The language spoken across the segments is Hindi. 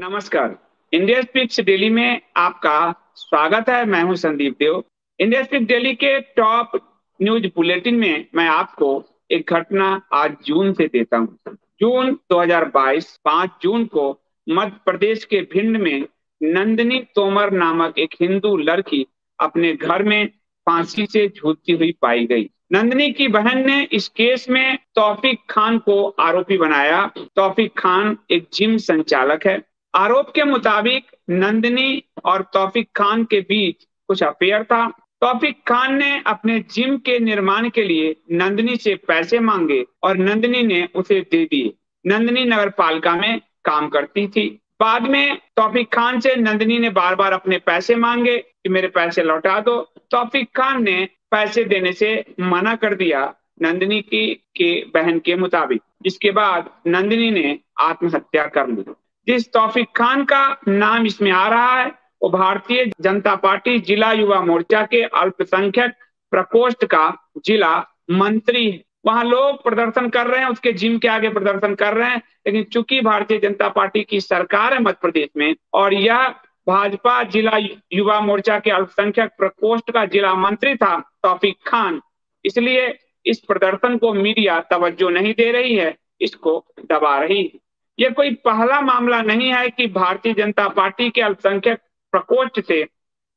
नमस्कार। इंडिया स्पीक्स डेली में आपका स्वागत है। मैं हूं संदीप देव। इंडिया स्पीक्स डेली के टॉप न्यूज बुलेटिन में मैं आपको एक घटना आज जून से देता हूं। जून 2022 5 जून को मध्य प्रदेश के भिंड में नंदिनी तोमर नामक एक हिंदू लड़की अपने घर में फांसी से झूलती हुई पाई गई। नंदिनी की बहन ने इस केस में तौफीक खान को आरोपी बनाया। तौफीक खान एक जिम संचालक है। आरोप के मुताबिक नंदिनी और तौफीक खान के बीच कुछ अफेयर था। तौफीक खान ने अपने जिम के निर्माण के लिए नंदिनी से पैसे मांगे और नंदिनी ने उसे दे दिए। नंदिनी नगर पालिका में काम करती थी। बाद में तौफीक खान से नंदिनी ने बार बार अपने पैसे मांगे कि मेरे पैसे लौटा दो। तौफीक खान ने पैसे देने से मना कर दिया नंदिनी की बहन के मुताबिक, जिसके बाद नंदिनी ने आत्महत्या कर ली। जिस तौफीक खान का नाम इसमें आ रहा है वो भारतीय जनता पार्टी जिला युवा मोर्चा के अल्पसंख्यक प्रकोष्ठ का जिला मंत्री है। वहां लोग प्रदर्शन कर रहे हैं, उसके जिम के आगे प्रदर्शन कर रहे हैं, लेकिन चूंकि भारतीय जनता पार्टी की सरकार है मध्य प्रदेश में और यह भाजपा जिला युवा मोर्चा के अल्पसंख्यक प्रकोष्ठ का जिला मंत्री था तौफीक खान, इसलिए इस प्रदर्शन को मीडिया तवज्जो नहीं दे रही है, इसको दबा रही है। ये कोई पहला मामला नहीं है कि भारतीय जनता पार्टी के अल्पसंख्यक प्रकोष्ठ से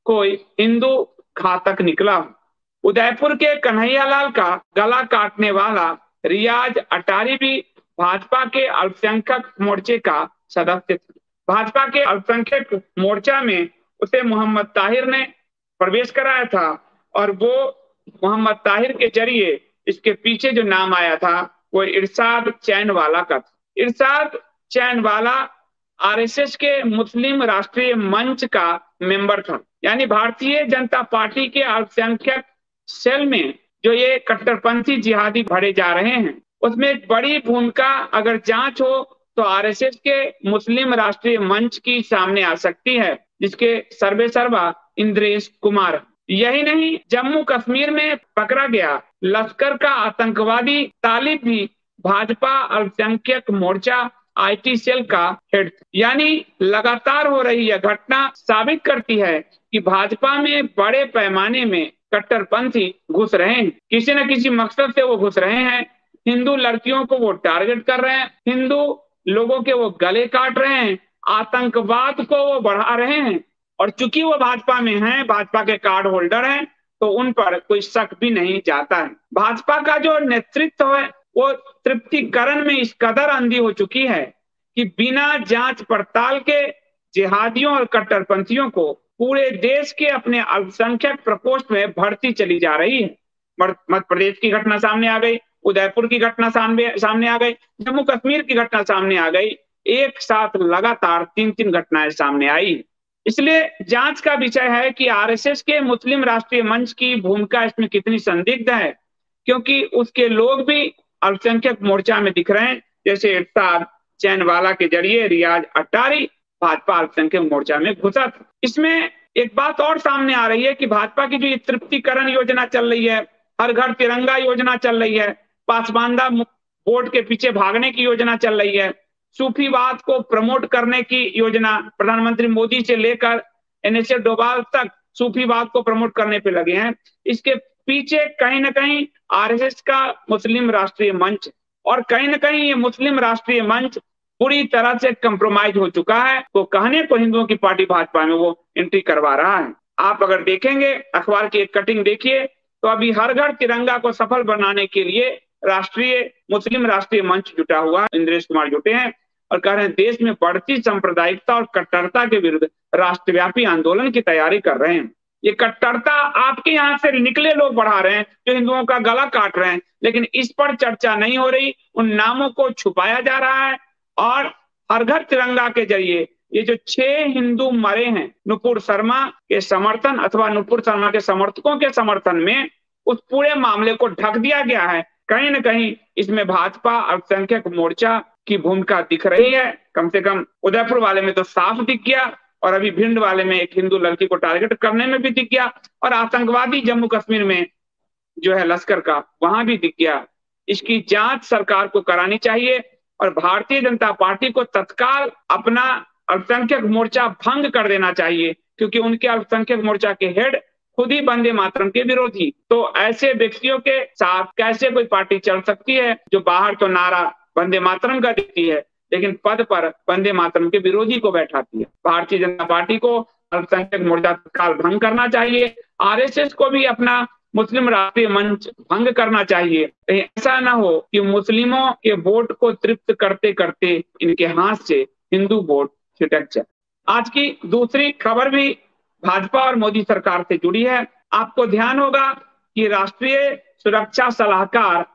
कोई हिंदू घातक निकला हो। उदयपुर के कन्हैयालाल का गला काटने वाला रियाज अटारी भी भाजपा के अल्पसंख्यक मोर्चे का सदस्य था। भाजपा के अल्पसंख्यक मोर्चा में उसे मोहम्मद ताहिर ने प्रवेश कराया था और वो मोहम्मद ताहिर के जरिए इसके पीछे जो नाम आया था वो इरशाद चैनवाला का था। इरशाद चैनवाला आरएसएस के मुस्लिम राष्ट्रीय मंच का मेंबर था। यानी भारतीय जनता पार्टी के अल्पसंख्यक सेल में जो ये कट्टरपंथी जिहादी भरे जा रहे हैं उसमें एक बड़ी भूमिका अगर जांच हो तो आरएसएस के मुस्लिम राष्ट्रीय मंच की सामने आ सकती है, जिसके सर्वेसर्वा इंद्रेश कुमार। यही नहीं, जम्मू कश्मीर में पकड़ा गया लश्कर का आतंकवादी तालिब भी भाजपा अल्पसंख्यक मोर्चा आईटी सेल का हेड। यानी लगातार हो रही यह घटना साबित करती है कि भाजपा में बड़े पैमाने में कट्टरपंथी घुस रहे हैं। किसी न किसी मकसद से वो घुस रहे हैं। हिंदू लड़कियों को वो टारगेट कर रहे हैं, हिंदू लोगों के वो गले काट रहे हैं, आतंकवाद को वो बढ़ा रहे हैं। और चूंकि वो भाजपा में हैं, भाजपा के कार्ड होल्डर हैं, तो उन पर कोई शक भी नहीं जाता है। भाजपा का जो नेतृत्व है वो तृप्तिकरण में इस कदर अंधी हो चुकी है कि बिना जांच पड़ताल के जिहादियों और कट्टरपंथियों को पूरे देश के अपने अल्पसंख्यक प्रकोष्ठ में भर्ती चली जा रही है। मध्य प्रदेश की घटना सामने आ गई, उदयपुर की घटना सामने आ गई, जम्मू कश्मीर की घटना सामने आ गई। एक साथ लगातार 3 घटनाएं सामने आई। इसलिए जांच का विषय है कि आरएसएस के मुस्लिम राष्ट्रीय मंच की भूमिका इसमें कितनी संदिग्ध है, क्योंकि उसके लोग भी अल्पसंख्यक मोर्चा में दिख रहे हैं। जैसे इरशाद चैनवाला के जरिए रियाज अटारी भाजपा अल्पसंख्यक मोर्चा में घुसा था। इसमें एक बात और सामने आ रही है कि भाजपा की जो ये तृप्तिकरण योजना चल रही है, हर घर तिरंगा योजना चल रही है, पासबांदा वोट के पीछे भागने की योजना चल रही है, सूफीवाद को प्रमोट करने की योजना प्रधानमंत्री मोदी से लेकर एनएसए डोभाल तक सूफीवाद को प्रमोट करने पे लगे हैं। इसके पीछे कहीं ना कहीं आरएसएस का मुस्लिम राष्ट्रीय मंच, और कहीं ना कहीं ये मुस्लिम राष्ट्रीय मंच पूरी तरह से कंप्रोमाइज हो चुका है। तो कहने को हिंदुओं की पार्टी भाजपा में वो एंट्री करवा रहा है। आप अगर देखेंगे अखबार की एक कटिंग देखिए तो अभी हर घर तिरंगा को सफल बनाने के लिए मुस्लिम राष्ट्रीय मंच जुटा हुआ है। इंद्रेश कुमार जुटे हैं और कह रहे हैं देश में बढ़ती सांप्रदायिकता और कट्टरता के विरुद्ध राष्ट्रव्यापी आंदोलन की तैयारी कर रहे हैं। ये कट्टरता आपके यहाँ से निकले लोग बढ़ा रहे हैं जो हिंदुओं का गला काट रहे हैं, लेकिन इस पर चर्चा नहीं हो रही। उन नामों को छुपाया जा रहा है और हर घर तिरंगा के जरिए ये जो 6 हिंदू मरे हैं नुपुर शर्मा के समर्थन अथवा नुपुर शर्मा के समर्थकों के समर्थन में, उस पूरे मामले को ढक दिया गया है। कहीं न कहीं इसमें भाजपा अल्पसंख्यक मोर्चा की भूमिका दिख रही है। कम से कम उदयपुर वाले में तो साफ दिख गया और अभी भिंड वाले में एक हिंदू लड़की को टारगेट करने में भी दिख गया, और आतंकवादी जम्मू कश्मीर में जो है लश्कर का, वहां भी दिख गया। इसकी जांच सरकार को करानी चाहिए और भारतीय जनता पार्टी को तत्काल अपना अल्पसंख्यक मोर्चा भंग कर देना चाहिए, क्योंकि उनके अल्पसंख्यक मोर्चा के हेड खुद ही वंदे मातरम के विरोधी। तो ऐसे व्यक्तियों के साथ कैसे कोई पार्टी चल सकती है जो बाहर तो नारा वंदे मातरम का देती है लेकिन पद पर वंदे मातरम के विरोधी को बैठाती है। भारतीय जनता पार्टी को अल्पसंख्यक मोर्चा तत्काल भंग करना चाहिए। आरएसएस को भी अपना मुस्लिम राष्ट्रीय मंच भंग करना चाहिए। ऐसा ना हो कि मुस्लिमों के वोट को तृप्त करते करते इनके हाथ से हिंदू वोट छिटक जाए। आज की दूसरी खबर भी भाजपा और मोदी सरकार से जुड़ी है। आपको ध्यान होगा कि राष्ट्रीय सुरक्षा सलाहकार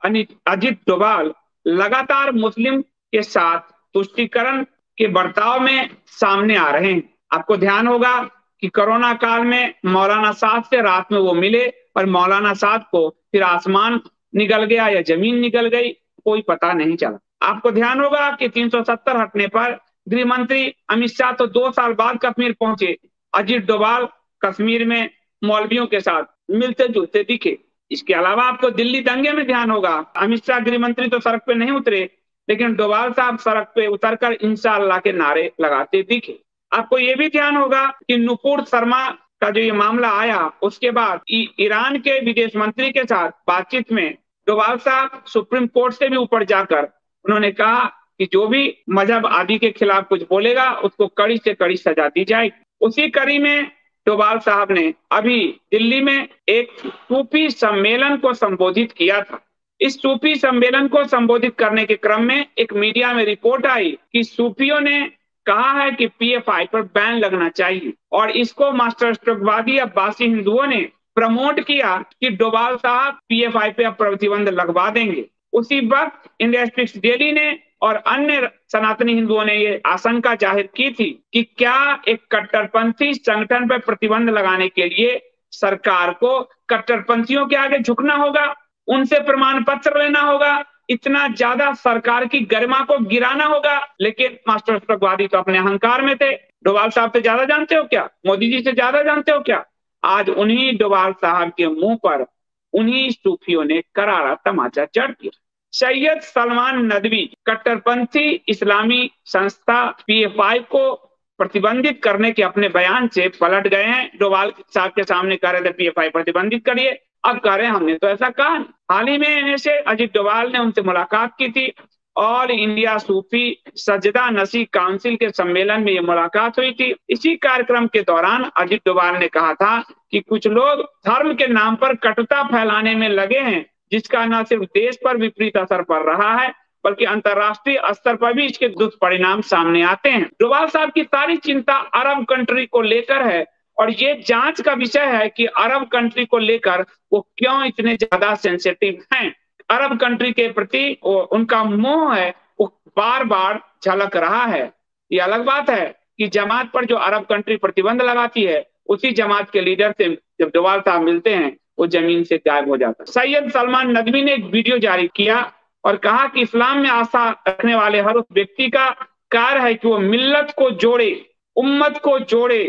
अजित डोभाल लगातार मुस्लिम के साथ तुष्टीकरण के बर्ताव में सामने आ रहे हैं। आपको ध्यान होगा कि कोरोना काल में मौलाना साहब से रात में वो मिले और मौलाना साहब को फिर आसमान निगल गया या जमीन निगल गई, कोई पता नहीं चला। आपको ध्यान होगा कि 370 हटने पर गृह मंत्री अमित शाह तो 2 साल बाद कश्मीर पहुंचे। अजित डोभाल कश्मीर में मौलवियों के साथ मिलते जुलते दिखे। इसके अलावा आपको दिल्ली दंगे में ध्यान होगा, अमित शाह गृह मंत्री तो सड़क पे नहीं उतरे, लेकिन डोभाल साहब सड़क पे उतरकर इंशाअल्लाह के नारे लगाते दिखे। आपको ये भी ध्यान होगा कि नुपुर शर्मा का जो ये मामला आया उसके बाद ईरान के विदेश मंत्री के साथ बातचीत में डोभाल साहब सुप्रीम कोर्ट से भी ऊपर जाकर उन्होंने कहा कि जो भी मजहब आदि के खिलाफ कुछ बोलेगा उसको कड़ी से कड़ी सजा दी जाएगी। उसी कड़ी में डोभाल साहब ने अभी दिल्ली में एक सूफी सम्मेलन को संबोधित किया था। इस सूफी सम्मेलन को संबोधित करने के क्रम में एक मीडिया में रिपोर्ट आई कि सूफियों ने कहा है कि पीएफआई पर बैन लगना चाहिए और इसको मास्टर स्ट्रोकवादी अब्बासी हिंदुओं ने प्रमोट किया कि डोभाल साहब पीएफआई पे अब प्रतिबंध लगवा देंगे। उसी वक्त इंडिया स्पीक्स डेली ने और अन्य सनातनी हिंदुओं ने ये आशंका जाहिर की थी कि क्या एक कट्टरपंथी संगठन पर प्रतिबंध लगाने के लिए सरकार को कट्टरपंथियों के आगे झुकना होगा, उनसे प्रमाण पत्र लेना होगा, इतना ज्यादा सरकार की गरिमा को गिराना होगा। लेकिन मास्टर स्ट्रोकवादी तो अपने अहंकार में थे। डोभाल साहब से ज्यादा जानते हो क्या? मोदी जी से ज्यादा जानते हो क्या? आज उन्हीं डोभाल साहब के मुंह पर उन्हीं सूफियों ने करारा तमाचा जड़ दिया। सैयद सलमान नदवी कट्टरपंथी इस्लामी संस्था पीएफआई को प्रतिबंधित करने के अपने बयान से पलट गए हैं। डोभाल साहब के सामने कह रहे थे पीएफआई प्रतिबंधित करिए, अब कह रहे हैं हमने तो ऐसा कहा। हाल ही में से अजित डोभाल ने उनसे मुलाकात की थी और इंडिया सूफी सजदा नसी काउंसिल के सम्मेलन में ये मुलाकात हुई थी। इसी कार्यक्रम के दौरान अजित डोभाल ने कहा था कि कुछ लोग धर्म के नाम पर कटुता फैलाने में लगे हैं, जिसका न सिर्फ देश पर विपरीत असर पड़ रहा है बल्कि अंतर्राष्ट्रीय स्तर पर भी इसके दुष्परिणाम सामने आते हैं। डोभाल साहब की सारी चिंता अरब कंट्री को लेकर है और ये जांच का विषय है कि अरब कंट्री को लेकर वो क्यों इतने ज्यादा सेंसिटिव हैं। अरब कंट्री के प्रति उनका मोह है वो बार बार झलक रहा है। ये अलग बात है कि जमात पर जो अरब कंट्री प्रतिबंध लगाती है उसी जमात के लीडर से जब डोभाल साहब मिलते हैं वो जमीन से गायब हो जाता है। सैयद सलमान नदवी ने एक वीडियो जारी किया और कहा कि इस्लाम में आस्था रखने वाले हर उस व्यक्ति का कार्य है कि वो मिल्लत को जोड़े, उम्मत को जोड़े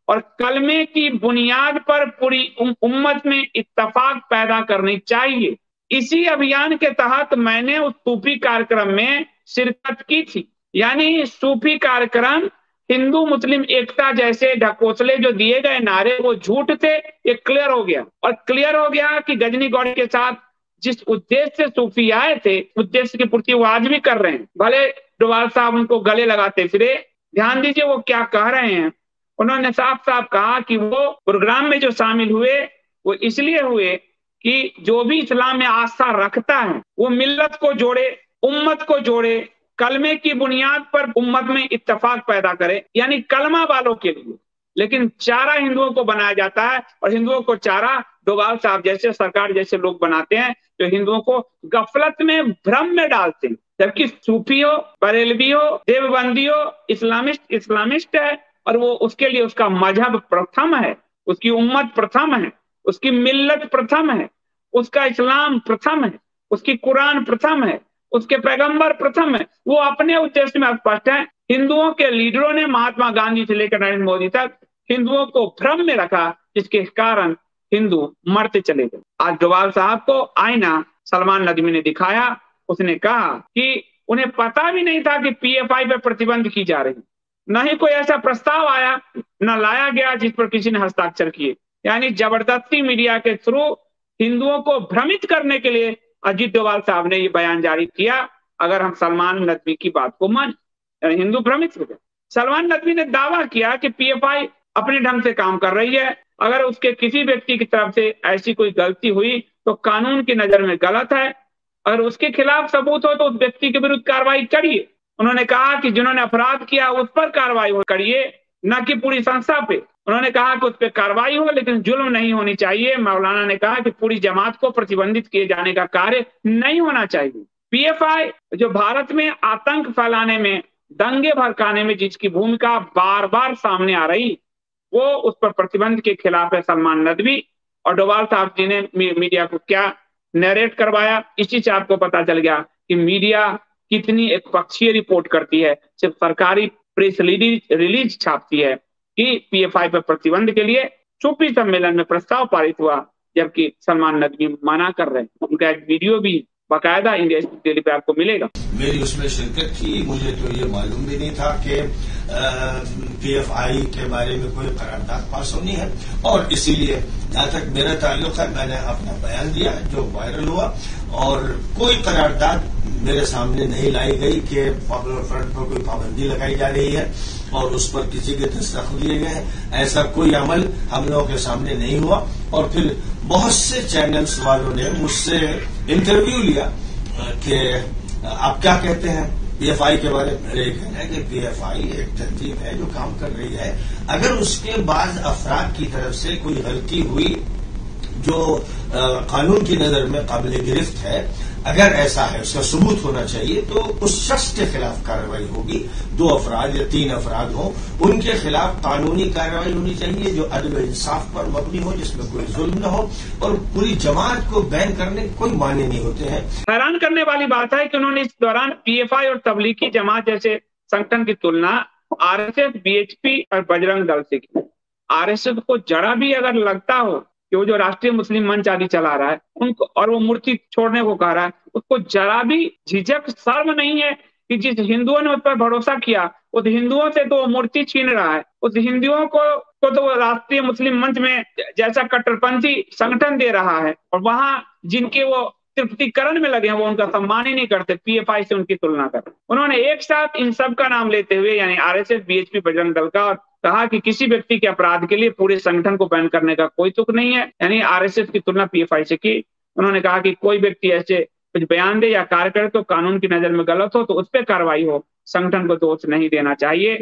और कलमे की बुनियाद पर पूरी उम्मत में इत्तेफाक पैदा करनी चाहिए। इसी अभियान के तहत मैंने उस सूफी कार्यक्रम में शिरकत की थी। यानी सूफी कार्यक्रम हिंदू मुस्लिम एकता जैसे ढकोसले जो दिए गए नारे वो झूठ थे, ये क्लियर हो गया। और क्लियर हो गया कि गजनी गौड़ के साथ जिस उद्देश्य से सूफी आए थे उद्देश्य की पूर्ति वो आज भी कर रहे हैं। भले डोभाल साहब उनको गले लगाते फिरे, ध्यान दीजिए वो क्या कह रहे हैं। उन्होंने साफ साफ कहा कि वो प्रोग्राम में जो शामिल हुए वो इसलिए हुए कि जो भी इस्लाम में आस्था रखता है वो मिल्लत को जोड़े, उम्मत को जोड़े, कलमे की बुनियाद पर उम्मत में इत्तेफाक पैदा करे, यानी कलमा वालों के लिए। लेकिन चारा हिंदुओं को बनाया जाता है और हिंदुओं को चारा डोभाल साहब जैसे सरकार जैसे लोग बनाते हैं जो हिंदुओं को गफलत में भ्रम में डालते हैं। जबकि सूफी हो, बरेलवी हो, देवबंदी हो, इस्लामिस्ट है और वो उसके लिए उसका मजहब प्रथम है, उसकी उम्मत प्रथम है, उसकी मिल्लत प्रथम है, उसका इस्लाम प्रथम है, उसकी कुरान प्रथम है, उसके पैगंबर प्रथम है। वो अपने उद्देश्य में स्पष्ट है। हिंदुओं के लीडरों ने महात्मा गांधी से लेकर नरेंद्र मोदी तक हिंदुओं को भ्रम में रखा, जिसके कारण हिंदू मरते चले गए। आज डोभाल साहब को आईना सलमान नदवी ने दिखाया। उसने कहा कि उन्हें पता भी नहीं था कि पीएफआई पर प्रतिबंध की जा रही। न ही कोई ऐसा प्रस्ताव आया, न लाया गया जिस पर किसी ने हस्ताक्षर किए। यानी जबरदस्ती मीडिया के थ्रू हिंदुओं को भ्रमित करने के लिए अजीत डोभाल साहब ने ये बयान जारी किया। अगर हम सलमान नदवी की बात को मान, हिंदू भ्रमित हो गए। सलमान नदवी ने दावा किया कि पीएफआई अपने ढंग से काम कर रही है, अगर उसके किसी व्यक्ति की तरफ से ऐसी कोई गलती हुई तो कानून की नजर में गलत है, अगर उसके खिलाफ सबूत हो तो उस व्यक्ति के विरुद्ध कार्रवाई करिए। उन्होंने कहा कि जिन्होंने अपराध किया उस पर कार्रवाई करिए, न कि पूरी संस्था पे। उन्होंने कहा कि उस पर कार्रवाई हो लेकिन जुल्म नहीं होनी चाहिए। मौलाना ने कहा कि पूरी जमात को प्रतिबंधित किए जाने का कार्य नहीं होना चाहिए। पीएफआई जो भारत में आतंक फैलाने में, दंगे भड़काने में जिसकी भूमिका बार बार सामने आ रही, वो उस पर प्रतिबंध के खिलाफ है। सलमान नदवी और डोभाल साहब जी ने मीडिया को क्या नरेट करवाया, इसी से आपको पता चल गया कि मीडिया कितनी एक पक्षीय रिपोर्ट करती है। सिर्फ सरकारी प्रेस रिलीज छापती है कि पीएफआई पर प्रतिबंध के लिए चुप्पी सम्मेलन में प्रस्ताव पारित हुआ, जबकि सलमान नदवी मना कर रहे हैं। उनका एक वीडियो भी बाकायदा इंडिया डेली पे आपको मिलेगा। मेरी उसमें शिरकत थी, मुझे तो ये मालूम भी नहीं था कि पीएफआई के बारे में कोई करारदाद पास होनी है, और इसीलिए जहां तक मेरा ताल्लुक है मैंने अपना बयान दिया जो वायरल हुआ, और कोई करारदाद मेरे सामने नहीं लाई गई कि पॉपुलर फ्रंट पर कोई पाबंदी लगाई जा रही है और उस पर किसी के दस्तखत लिए गए हैं। ऐसा कोई अमल हम लोगों के सामने नहीं हुआ। और फिर बहुत से चैनल्स वालों ने मुझसे इंटरव्यू लिया कि आप क्या कहते हैं पीएफआई के बारे में। मेरा कहना है कि पीएफआई एक तंजीम है जो काम कर रही है। अगर उसके बाद अफराद की तरफ से कोई गलती हुई जो कानून की नजर में काबिल गिरफ्त है, अगर ऐसा है, उसका सबूत होना चाहिए, तो उस शख्स के खिलाफ कार्रवाई होगी। 2 अफराद या 3 अफराद हों, उनके खिलाफ कानूनी कार्रवाई होनी चाहिए जो अदल इंसाफ पर मबनी हो, जिसमें कोई जुल्म न हो, और पूरी जमात को बैन करने के कोई माने नहीं होते हैं। हैरान करने वाली बात है कि उन्होंने इस दौरान पीएफआई और तबलीगी जमात जैसे संगठन की तुलना आरएसएस, बीएचपी और बजरंग दल से की। आरएसएस को जरा भी अगर लगता हो कि वो जो राष्ट्रीय मुस्लिम मंच आदि चला रहा है उनको, और वो मूर्ति छोड़ने को कह रहा है, उसको जरा भी झिझक, शर्म नहीं है कि जिस हिंदुओं ने उस पर भरोसा किया उस हिंदुओं से तो वो मूर्ति छीन रहा है। उस हिंदुओं को तो वो राष्ट्रीय मुस्लिम मंच में जैसा कट्टरपंथी संगठन दे रहा है, और वहां जिनके वो तृप्तिकरण में लगे हैं वो उनका सम्मान ही नहीं करते, पीएफआई से उनकी तुलना कर। उन्होंने एक साथ इन सब का नाम लेते हुए, यानी आरएसएस, बीएचपी, बजरंग दल का, और कहा कि किसी व्यक्ति के अपराध के लिए पूरे संगठन को बैन करने का कोई तुक नहीं है। यानी आरएसएस की तुलना पीएफआई से की। उन्होंने कहा कि कोई व्यक्ति ऐसे कुछ बयान दे या कार्य करे तो कानून की नजर में गलत हो तो उस पर कार्रवाई हो, संगठन को दोष नहीं देना चाहिए।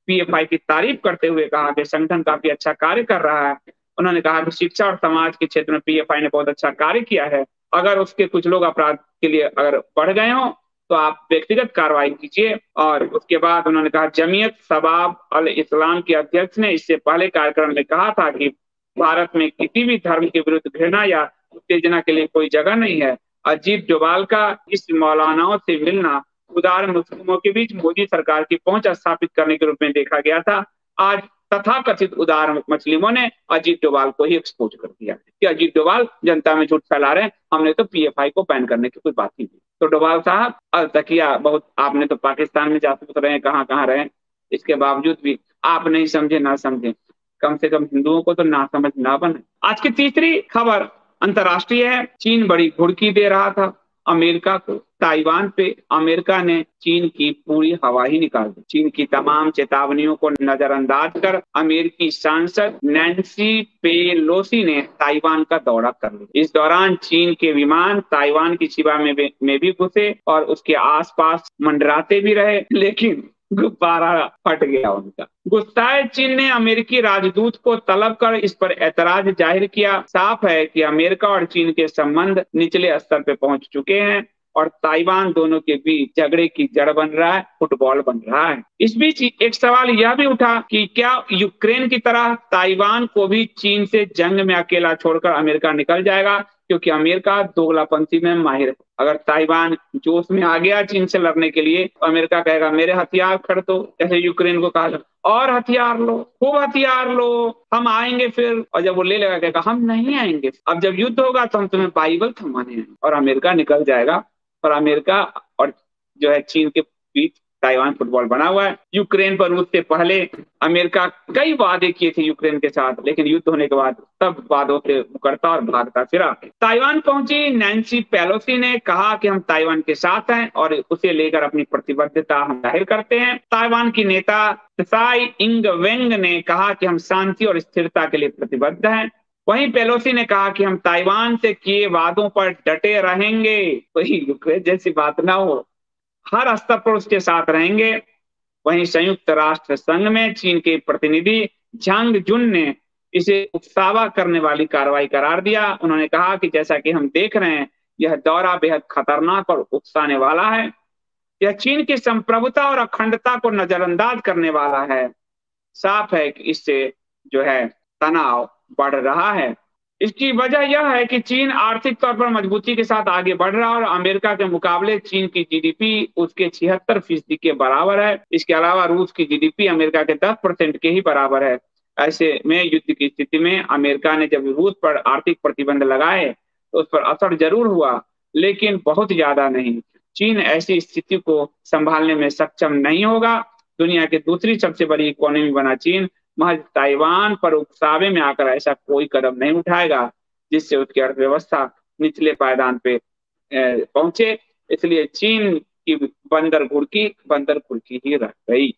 पीएफआई की तारीफ करते हुए कहा कि संगठन काफी अच्छा कार्य कर रहा है। उन्होंने कहा कि शिक्षा और समाज के क्षेत्र में पीएफआई ने बहुत अच्छा कार्य किया है। अगर उसके कुछ लोग अपराध के लिए अगर बढ़ गए हों तो आप व्यक्तिगत कार्रवाई कीजिए। और उसके बाद उन्होंने कहा, जमीयत शबाब अल इस्लाम के अध्यक्ष ने इससे पहले कार्यक्रम में कहा था कि भारत में किसी भी धर्म के विरुद्ध घृणा या उत्तेजना के लिए कोई जगह नहीं है। अजीत डोभाल का इस मौलानाओं से मिलना उदार मुस्लिमों के बीच मोदी सरकार की पहुंच स्थापित करने के रूप में देखा गया था। आज तथाकथित उदार मुस्लिमों ने अजीत डोभाल को ही एक्सपोज कर दिया कि अजीत डोभाल जनता में झूठ फैला रहे हैं, हमने तो पीएफआई को बैन करने की कोई बात ही नहीं। तो डोभाल साहब, अल तकिया बहुत, आपने तो पाकिस्तान में जासूस रहे, कहाँ कहाँ रहे, इसके बावजूद भी आप नहीं समझे, ना समझे, कम से कम हिंदुओं को तो ना समझ ना बने। आज की तीसरी खबर अंतर्राष्ट्रीय है। चीन बड़ी घुड़की दे रहा था अमेरिका को। ताइवान पे अमेरिका ने चीन की पूरी हवा ही निकाल दी। चीन की तमाम चेतावनियों को नजरअंदाज कर अमेरिकी सांसद नैन्सी पेलोसी ने ताइवान का दौरा कर लिया। इस दौरान चीन के विमान ताइवान की सीमा में भी घुसे और उसके आसपास मंडराते भी रहे, लेकिन गुब्बारा फट गया उनका। गुस्साए चीन ने अमेरिकी राजदूत को तलब कर इस पर ऐतराज जाहिर किया। साफ है कि अमेरिका और चीन के संबंध निचले स्तर पे पहुंच चुके हैं और ताइवान दोनों के बीच झगड़े की जड़ बन रहा है, फुटबॉल बन रहा है। इस बीच एक सवाल यह भी उठा कि क्या यूक्रेन की तरह ताइवान को भी चीन से जंग में अकेला छोड़कर अमेरिका निकल जाएगा, क्योंकि अमेरिका दोगलापंथी में माहिर है। अगर ताइवान जोश में आ गया चीन से लड़ने के लिए, अमेरिका कहेगा मेरे हथियार खड़ दो, जैसे यूक्रेन को कहा और हथियार लो, खूब हथियार लो, हम आएंगे फिर। और जब वो ले लेगा कहेगा हम नहीं आएंगे, अब जब युद्ध होगा तो हम तुम्हें बाइबल थमाने हैं। और अमेरिका निकल जाएगा और अमेरिका और जो है चीन के बीच ताइवान फुटबॉल बना हुआ है। यूक्रेन पर रूस से पहले अमेरिका कई वादे किए थे यूक्रेन के साथ, लेकिन युद्ध होने के बाद सब वादों से मुकरता और भागता फिरा। ताइवान पहुंची नैन्सी पेलोसी ने कहा कि हम ताइवान के साथ हैं और उसे लेकर अपनी प्रतिबद्धता हम जाहिर करते हैं। ताइवान की नेता त्साई इंग वेंग ने कहा कि हम शांति और स्थिरता के लिए प्रतिबद्ध हैं। वहीं पेलोसी ने कहा कि हम ताइवान से किए वादों पर डटे रहेंगे, कोई यूक्रेन जैसी बात ना हो, हर स्तर पर उसके साथ रहेंगे। वहीं संयुक्त राष्ट्र संघ में चीन के प्रतिनिधि झांग जुन ने इसे उकसावा करने वाली कार्रवाई करार दिया। उन्होंने कहा कि जैसा कि हम देख रहे हैं, यह दौरा बेहद खतरनाक और उकसाने वाला है। यह चीन की संप्रभुता और अखंडता को नजरअंदाज करने वाला है। साफ है कि इससे जो है तनाव बढ़ रहा है। इसकी वजह यह है कि चीन आर्थिक तौर पर मजबूती के साथ आगे बढ़ रहा है और अमेरिका के मुकाबले चीन की जीडीपी उसके 76% के बराबर है। इसके अलावा रूस की जीडीपी अमेरिका के 10% के ही बराबर है। ऐसे में युद्ध की स्थिति में अमेरिका ने जब रूस पर आर्थिक प्रतिबंध लगाए तो उस पर असर जरूर हुआ, लेकिन बहुत ज्यादा नहीं। चीन ऐसी स्थिति को संभालने में सक्षम नहीं होगा। दुनिया की दूसरी सबसे बड़ी इकोनॉमी बना चीन महज ताइवान पर उकसावे में आकर ऐसा कोई कदम नहीं उठाएगा जिससे उसकी अर्थव्यवस्था निचले पायदान पे पहुंचे। इसलिए चीन की बंदर घुड़की ही रह गई।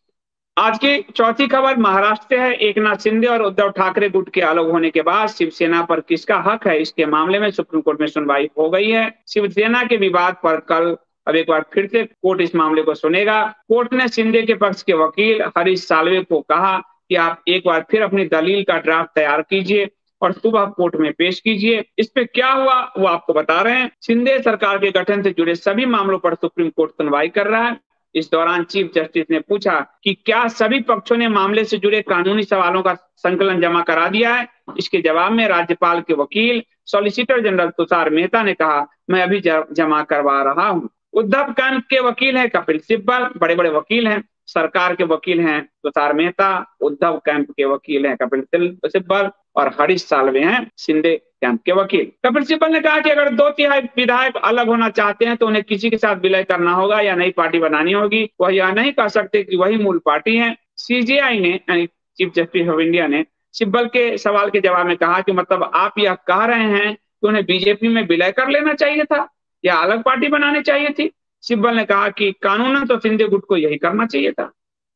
आज की चौथी खबर महाराष्ट्र से है। एकनाथ शिंदे और उद्धव ठाकरे गुट के अलग होने के बाद शिवसेना पर किसका हक है, इसके मामले में सुप्रीम कोर्ट में सुनवाई हो गई है। शिवसेना के विवाद पर कल अब एक बार फिर से कोर्ट इस मामले को सुनेगा। कोर्ट ने शिंदे के पक्ष के वकील हरीश साल्वे को कहा कि आप एक बार फिर अपनी दलील का ड्राफ्ट तैयार कीजिए और सुबह कोर्ट में पेश कीजिए। इस पे क्या हुआ वो आपको बता रहे हैं। शिंदे सरकार के गठन से जुड़े सभी मामलों पर सुप्रीम कोर्ट सुनवाई कर रहा है। इस दौरान चीफ जस्टिस ने पूछा कि क्या सभी पक्षों ने मामले से जुड़े कानूनी सवालों का संकलन जमा करा दिया है। इसके जवाब में राज्यपाल के वकील सॉलिसिटर जनरल तुषार मेहता ने कहा, मैं अभी जमा करवा रहा हूँ। उद्धव कैंप के वकील हैं कपिल सिब्बल, बड़े बड़े वकील हैं। सरकार के वकील हैं तुषार मेहता, उद्धव कैंप के वकील हैं कपिल सिब्बल और हरीश साल्वे हैं शिंदे कैंप के वकील। कपिल सिब्बल ने कहा कि अगर 2/3 विधायक अलग होना चाहते हैं तो उन्हें किसी के साथ विलय करना होगा या नई पार्टी बनानी होगी। वह यह नहीं कह सकते कि वही मूल पार्टी है। सीजेआई ने यानी चीफ जस्टिस ऑफ इंडिया ने सिब्बल के सवाल के जवाब में कहा कि मतलब आप यह कह रहे हैं कि उन्हें बीजेपी में विलय कर लेना चाहिए था या अलग पार्टी बनानी चाहिए थी। सिब्बल ने कहा कि कानूनन तो शिंदे गुट को यही करना चाहिए था।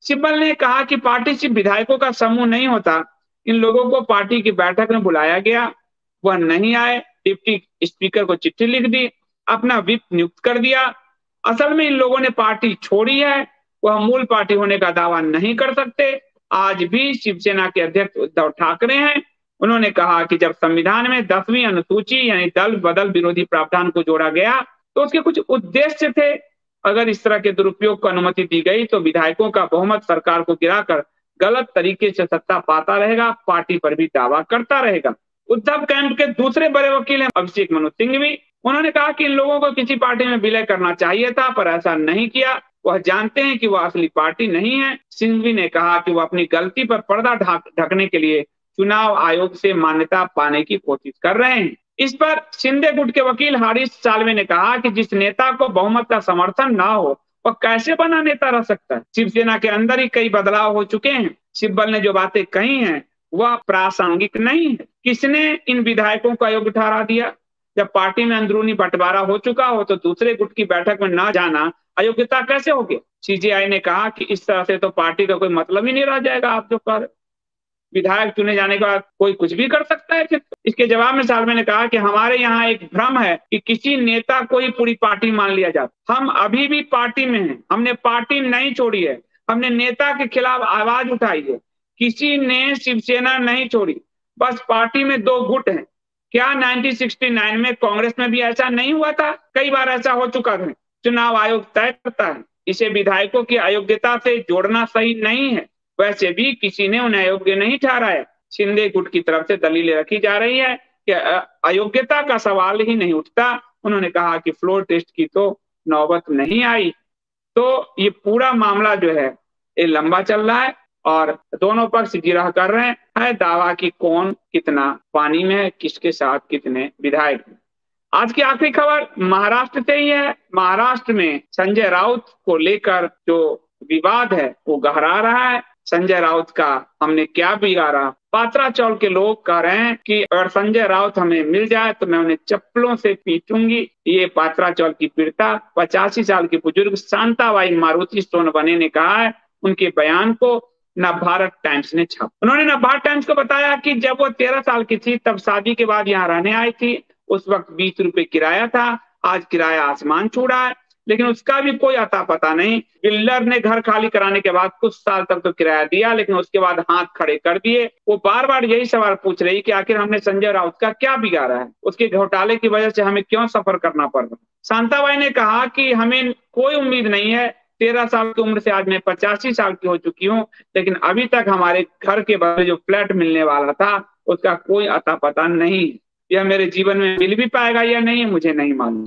सिब्बल ने कहा कि पार्टी सिर्फ विधायकों का समूह नहीं होता। इन लोगों को पार्टी की बैठक में बुलाया गया, वह नहीं आए, डिप्टी स्पीकर को चिट्ठी लिख दी, अपना विप नियुक्त कर दिया। असल में इन लोगों ने पार्टी छोड़ी है, वह मूल पार्टी होने का दावा नहीं कर सकते। आज भी शिवसेना के अध्यक्ष उद्धव ठाकरे हैं। उन्होंने कहा कि जब संविधान में 10वीं अनुसूची यानी दल बदल विरोधी प्रावधान को जोड़ा गया तो उसके कुछ उद्देश्य थे। अगर इस तरह के दुरुपयोग को अनुमति दी गई तो विधायकों का बहुमत सरकार को गिराकर गलत तरीके से सत्ता पाता रहेगा, पार्टी पर भी दावा करता रहेगा। उद्धव कैंप के दूसरे बड़े वकील हैं अभिषेक मनु सिंघवी। उन्होंने कहा कि इन लोगों को किसी पार्टी में विलय करना चाहिए था पर ऐसा नहीं किया। वह जानते हैं कि वह असली पार्टी नहीं है। सिंघवी ने कहा कि वह अपनी गलती पर पर्दा ढकने के लिए चुनाव आयोग से मान्यता पाने की कोशिश कर रहे हैं। इस पर शिंदे गुट के वकील हरीश साल्वे ने कहा कि जिस नेता को बहुमत का समर्थन ना हो वह कैसे बना नेता रह सकता है। शिवसेना के अंदर ही कई बदलाव हो चुके हैं। सिब्बल ने जो बातें कही हैं वह प्रासंगिक नहीं है। किसने इन विधायकों को अयोग्य ठहरा दिया? जब पार्टी में अंदरूनी बंटवारा हो चुका हो तो दूसरे गुट की बैठक में न जाना अयोग्यता कैसे हो गया? सीजेआई ने कहा कि इस तरह से तो पार्टी का कोई मतलब ही नहीं रह जाएगा। आप जो कर विधायक चुने जाने के बाद कोई कुछ भी कर सकता है। फिर इसके जवाब में साल्वे ने कहा कि हमारे यहाँ एक भ्रम है कि किसी नेता को ही पूरी पार्टी मान लिया जाता। हम अभी भी पार्टी में हैं, हमने पार्टी नहीं छोड़ी है, हमने नेता के खिलाफ आवाज उठाई है। किसी ने शिवसेना नहीं छोड़ी, बस पार्टी में 2 गुट हैं। क्या 1969 में कांग्रेस में भी ऐसा नहीं हुआ था? कई बार ऐसा हो चुका है। चुनाव आयोग तय करता है, इसे विधायकों की अयोग्यता से जोड़ना सही नहीं है। वैसे भी किसी ने उन्हें अयोग्य नहीं ठहराया। शिंदे गुट की तरफ से दलीलें रखी जा रही है कि अयोग्यता का सवाल ही नहीं उठता। उन्होंने कहा कि फ्लोर टेस्ट की तो नौबत नहीं आई। तो ये पूरा मामला जो है ये लंबा चल रहा है और दोनों पक्ष जिरह कर रहे हैं दावा कि कौन कितना पानी में है, किसके साथ कितने विधायक। आज की आखिरी खबर महाराष्ट्र से ही है। महाराष्ट्र में संजय राउत को लेकर जो विवाद है वो गहरा रहा है। संजय राउत का हमने क्या बिगाड़ा? पात्राचौल के लोग कह रहे हैं कि अगर संजय राउत हमें मिल जाए तो मैं उन्हें चप्पलों से पीटूंगी। ये पात्राचौल की पीड़िता 85 साल की बुजुर्ग शांताबाई मारुति सोनवने ने कहा है। उनके बयान को नवभारत टाइम्स ने छापा। उन्होंने नवभारत टाइम्स को बताया कि जब वो 13 साल की थी तब शादी के बाद यहाँ रहने आई थी। उस वक्त 20 रुपए किराया था, आज किराया आसमान छू रहा है, लेकिन उसका भी कोई अता पता नहीं। बिल्डर ने घर खाली कराने के बाद कुछ साल तक तो किराया दिया, लेकिन उसके बाद हाथ खड़े कर दिए। वो बार बार यही सवाल पूछ रही कि आखिर हमने संजय राउत का क्या बिगाड़ा है, उसके घोटाले की वजह से हमें क्यों सफर करना पड़ रहा है। शांताबाई ने कहा कि हमें कोई उम्मीद नहीं है। 13 साल की उम्र से आज मैं 85 साल की हो चुकी हूँ, लेकिन अभी तक हमारे घर के बदले जो फ्लैट मिलने वाला था उसका कोई अता पता नहीं। यह मेरे जीवन में मिल भी पाएगा या नहीं मुझे नहीं मालूम।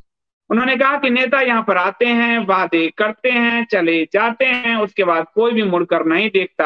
उन्होंने कहा कि नेता यहाँ पर आते हैं, वादे करते हैं, चले जाते हैं, उसके बाद कोई भी मुड़कर नहीं देखता।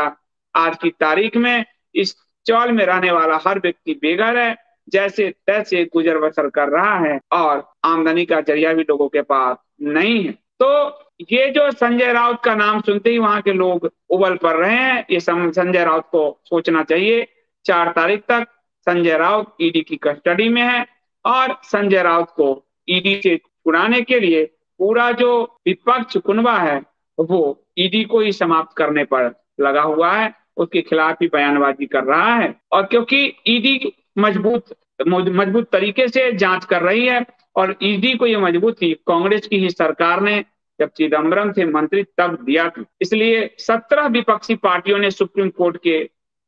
आज की तारीख में इस चौल में रहने वाला हर व्यक्ति बेघर है, जैसे तैसे गुजर बसर कर रहा है और आमदनी का जरिया भी लोगों के पास नहीं है। तो ये जो संजय राउत का नाम सुनते ही वहां के लोग उबल पड़ रहे हैं। ये संजय राउत को सोचना चाहिए। 4 तारीख तक संजय राउत ईडी की कस्टडी में है और संजय राउत को ईडी से छुड़ाने के लिए पूरा जो विपक्ष कुनबा है वो ईडी को ही समाप्त करने पर लगा हुआ है, उसके खिलाफ ही बयानबाजी कर रहा है। और क्योंकि ईडी मजबूत तरीके से जांच कर रही है और ईडी को ये मजबूती कांग्रेस की ही सरकार ने जब चिदम्बरम थे मंत्री तब दिया था। इसलिए 17 विपक्षी पार्टियों ने सुप्रीम कोर्ट के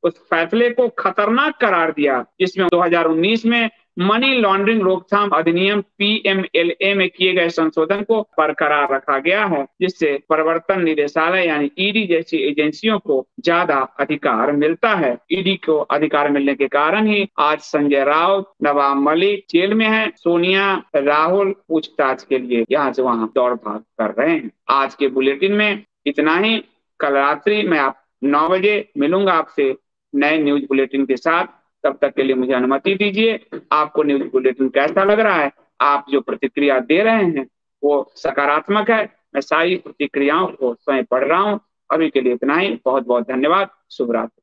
उस फैसले को खतरनाक करार दिया जिसमें 2019 में मनी लॉन्ड्रिंग रोकथाम अधिनियम PMLA में किए गए संशोधन को बरकरार रखा गया है, जिससे प्रवर्तन निदेशालय यानी ईडी जैसी एजेंसियों को ज्यादा अधिकार मिलता है। ईडी को अधिकार मिलने के कारण ही आज संजय राउत, नवाब मलिक जेल में है। सोनिया, राहुल पूछताछ के लिए यहाँ से वहां दौड़ भाग कर रहे हैं। आज के बुलेटिन में इतना ही। कल रात्रि मैं 9 बजे मिलूंगा आपसे नए न्यूज बुलेटिन के साथ। तब तक के लिए मुझे अनुमति दीजिए। आपको न्यूज बुलेटिन कैसा लग रहा है? आप जो प्रतिक्रिया दे रहे हैं वो सकारात्मक है। मैं सारी प्रतिक्रियाओं को स्वयं पढ़ रहा हूँ। अभी के लिए इतना ही। बहुत बहुत धन्यवाद। शुभ रात्रि।